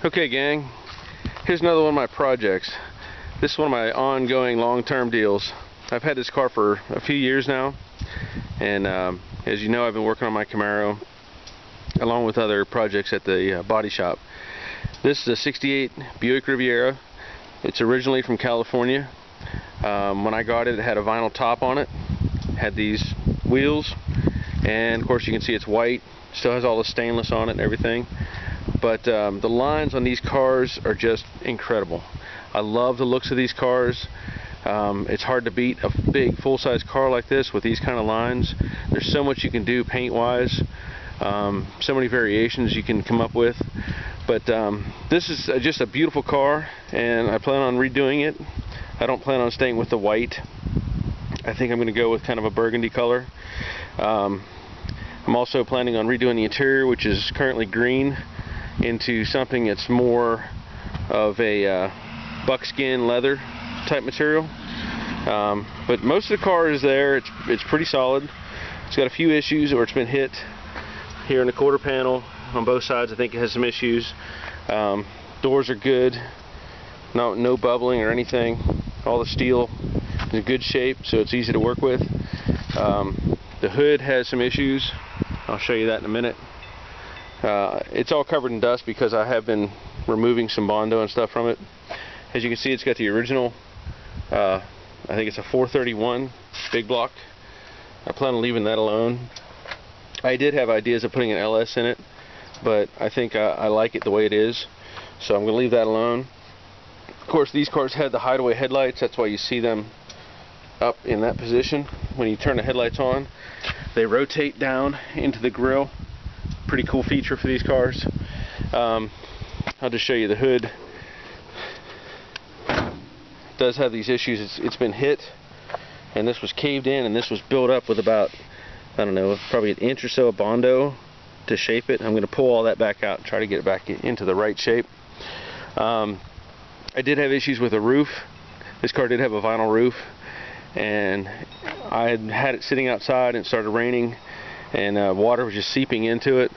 Okay, gang, here's another one of my projects. This is one of my ongoing long-term deals. I've had this car for a few years now, and as you know, I've been working on my Camaro along with other projects at the body shop. This is a 68 Buick Riviera. It's originally from California. When I got it, it had a vinyl top on it, had these wheels, and of course you can see it's white, still has all the stainless on it and everything. But the lines on these cars are just incredible. I love the looks of these cars. It's hard to beat a big full-size car like this with these kind of lines. There's so much you can do paint-wise, so many variations you can come up with. But this is just a beautiful car, and I plan on redoing it. I don't plan on staying with the white. I think I'm going to go with kind of a burgundy color. I'm also planning on redoing the interior, which is currently green, into something that's more of a buckskin leather type material. But most of the car is there. It's pretty solid. It's got a few issues, or it's been hit here in the quarter panel on both sides. I think it has some issues. Doors are good, no bubbling or anything. All the steel is in good shape, so it's easy to work with. The hood has some issues. I'll show you that in a minute. It's all covered in dust because I have been removing some Bondo and stuff from it. As you can see, it's got the original, I think it's a 431 big block. I plan on leaving that alone. I did have ideas of putting an LS in it, but I think I like it the way it is, so I'm going to leave that alone. Of course, these cars had the hideaway headlights. That's why you see them up in that position. When you turn the headlights on, they rotate down into the grille. Pretty cool feature for these cars. I'll just show you the hood. It does have these issues. It's been hit, and this was caved in, and this was built up with about, I don't know, probably an inch or so of Bondo to shape it. I'm going to pull all that back out and try to get it back into the right shape. I did have issues with the roof. This car did have a vinyl roof, and I had it sitting outside, and it started raining, and water was just seeping into it.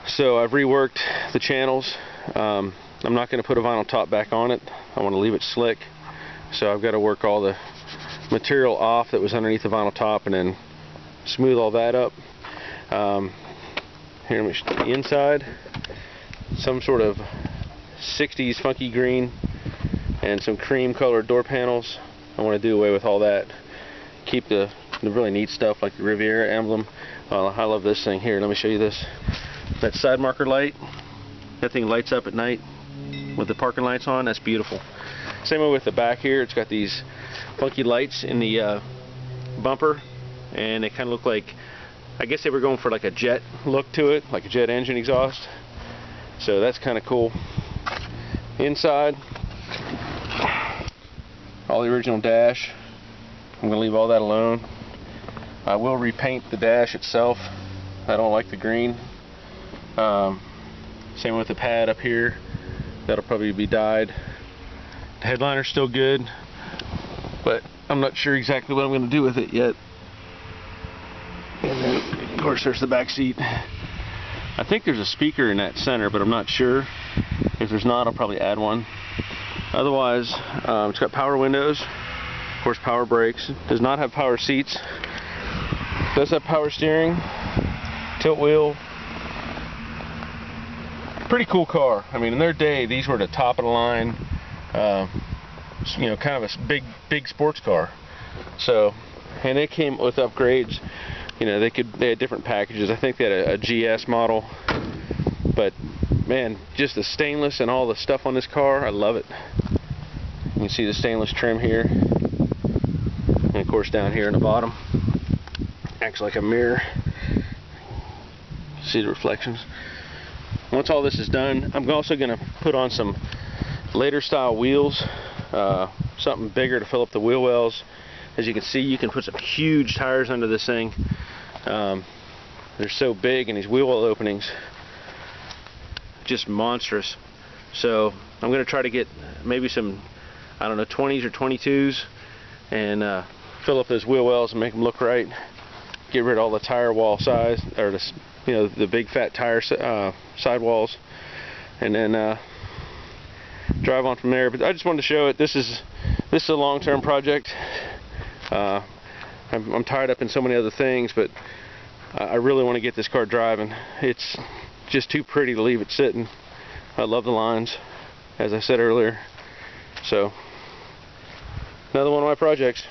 So I've reworked the channels. I'm not going to put a vinyl top back on it. I want to leave it slick. So I've got to work all the material off that was underneath the vinyl top and then smooth all that up. Here, let me show the inside. Some sort of 60s funky green and some cream colored door panels. I want to do away with all that. Keep the really neat stuff like the Riviera emblem. I love this thing here. Let me show you this. That side marker light. That thing lights up at night with the parking lights on. That's beautiful. Same way with the back here. It's got these funky lights in the bumper, and they kind of look like, I guess they were going for like a jet look to it, like a jet engine exhaust. So that's kind of cool. Inside, all the original dash. I'm going to leave all that alone. I will repaint the dash itself. I don't like the green. Same with the pad up here. That'll probably be dyed. The headliner's still good, but I'm not sure exactly what I'm going to do with it yet. And then, of course, there's the back seat. I think there's a speaker in that center, but I'm not sure. If there's not, I'll probably add one. Otherwise, it's got power windows, of course power brakes. Does not have power seats. Does have power steering, tilt wheel. Pretty cool car. I mean, in their day, these were the top of the line, you know, kind of a big sports car. So, and they came with upgrades. You know, they had different packages. I think they had a GS model, but man, just the stainless and all the stuff on this car, I love it. You can see the stainless trim here, and of course down here in the bottom acts like a mirror. See the reflections. Once all this is done, I'm also going to put on some later style wheels, something bigger to fill up the wheel wells. As you can see, you can put some huge tires under this thing. They're so big, and these wheel well openings, just monstrous. So I'm going to try to get maybe some, I don't know, 20s or 22s, and fill up those wheel wells and make them look right. Get rid of all the tire wall size, or the, you know, the big fat tire sidewalls, and then drive on from there. But I just wanted to show it. This is a long-term project. I'm tied up in so many other things, but I really want to get this car driving. It's just too pretty to leave it sitting. I love the lines, as I said earlier. So, another one of my projects.